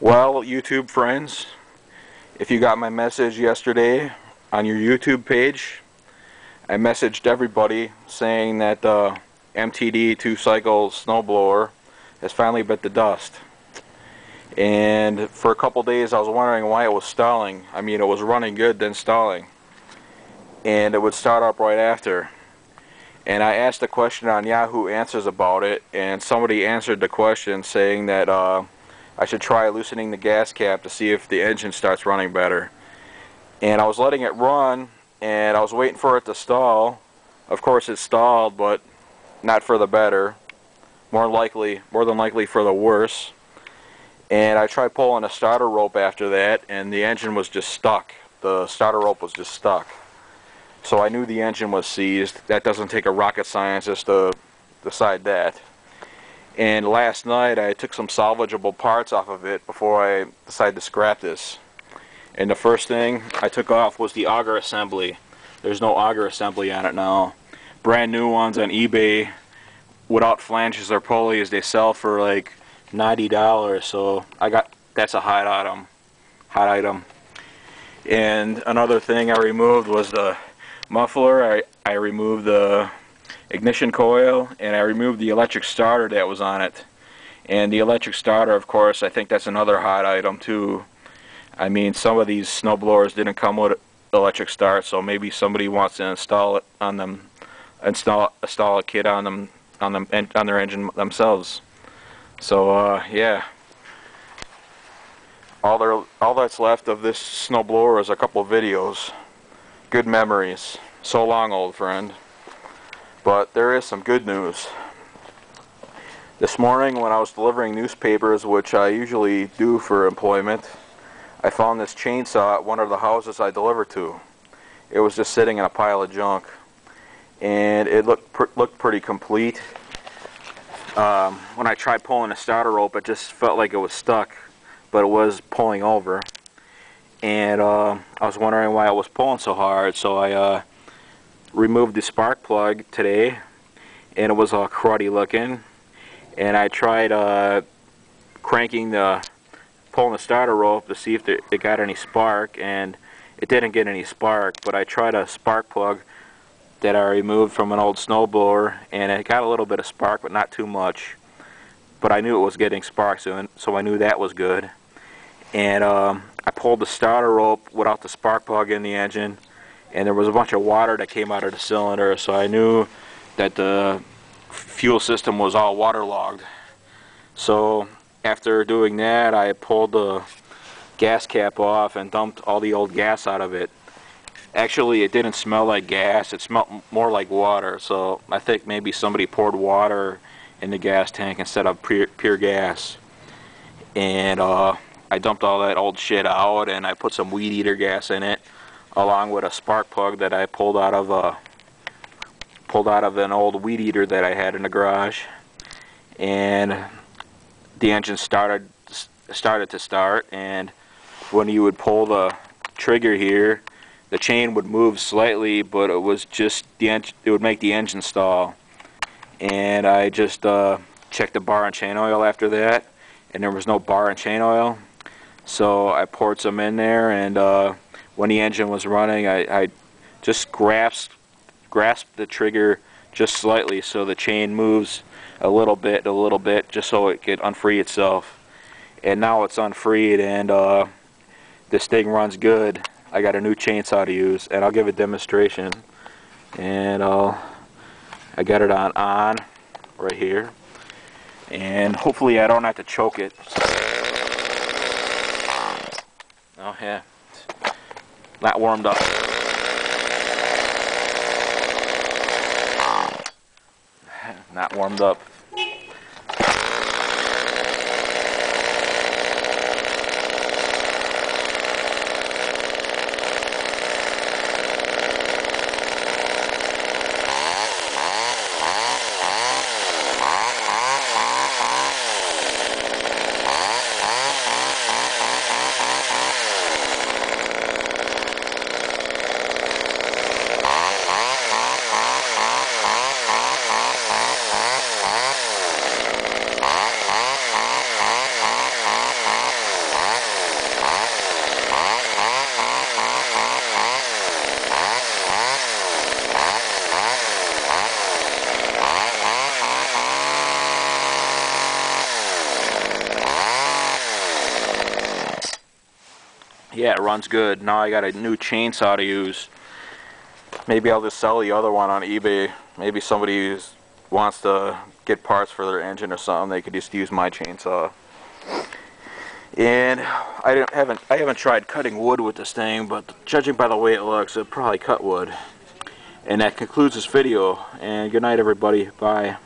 Well, YouTube friends, if you got my message yesterday on your YouTube page, I messaged everybody saying that the MTD 2-cycle snowblower has finally bit the dust. And for a couple days I was wondering why it was stalling. I mean, it was running good, then stalling. And it would start up right after. And I asked a question on Yahoo Answers about it, and somebody answered the question saying that I should try loosening the gas cap to see if the engine starts running better. And I was letting it run, and I was waiting for it to stall. Of course it stalled, but not for the better. More than likely for the worse. And I tried pulling a starter rope after that, and the engine was just stuck. The starter rope was just stuck. So I knew the engine was seized. That doesn't take a rocket scientist to decide that. And last night I took some salvageable parts off of it before I decided to scrap this. And the first thing I took off was the auger assembly. There's no auger assembly on it now. Brand new ones on eBay without flanges or pulleys, they sell for like $90. So that's a hot item. And another thing I removed was the muffler. I removed the ignition coil, and I removed the electric starter that was on it. And the electric starter, of course, I think that's another hot item too. I mean, some of these snowblowers didn't come with electric start, so maybe somebody wants to install it on them, install a kit on them, on their engine themselves. So yeah, all that's left of this snowblower is a couple of videos. Good memories. So long, old friend. But there is some good news. This morning when I was delivering newspapers, which I usually do for employment, I found this chainsaw at one of the houses I deliver to. It was just sitting in a pile of junk, and it looked pretty complete. When I tried pulling the starter rope, it just felt like it was stuck, but it was pulling over. And I was wondering why it was pulling so hard, so I removed the spark plug today, and it was all cruddy looking. And I tried pulling the starter rope to see if it got any spark, and it didn't get any spark. But I tried a spark plug that I removed from an old snowblower, and it got a little bit of spark, but not too much. But I knew it was getting spark soon, so I knew that was good. And I pulled the starter rope without the spark plug in the engine, and there was a bunch of water that came out of the cylinder, so I knew that the fuel system was all waterlogged. So after doing that, I pulled the gas cap off and dumped all the old gas out of it. Actually, it didn't smell like gas, it smelled more like water, so I think maybe somebody poured water in the gas tank instead of pure gas. And I dumped all that old shit out, and I put some weed eater gas in it, along with a spark plug that I pulled out of an old weed eater that I had in the garage. And the engine started to start, and when you would pull the trigger here, the chain would move slightly, but it was just it would make the engine stall. And I just checked the bar and chain oil after that, and there was no bar and chain oil. So I poured some in there, and when the engine was running, I just grasped the trigger just slightly so the chain moves a little bit, just so it could unfree itself. And now it's unfreed, and this thing runs good. I got a new chainsaw to use, and I'll give a demonstration. And I got it on right here, and hopefully I don't have to choke it. Oh yeah, not warmed up. Not warmed up. Yeah, it runs good. Now I got a new chainsaw to use. Maybe I'll just sell the other one on eBay. Maybe somebody wants to get parts for their engine or something, they could just use my chainsaw. And I haven't tried cutting wood with this thing, but judging by the way it looks, it'll probably cut wood. And that concludes this video. And good night, everybody. Bye.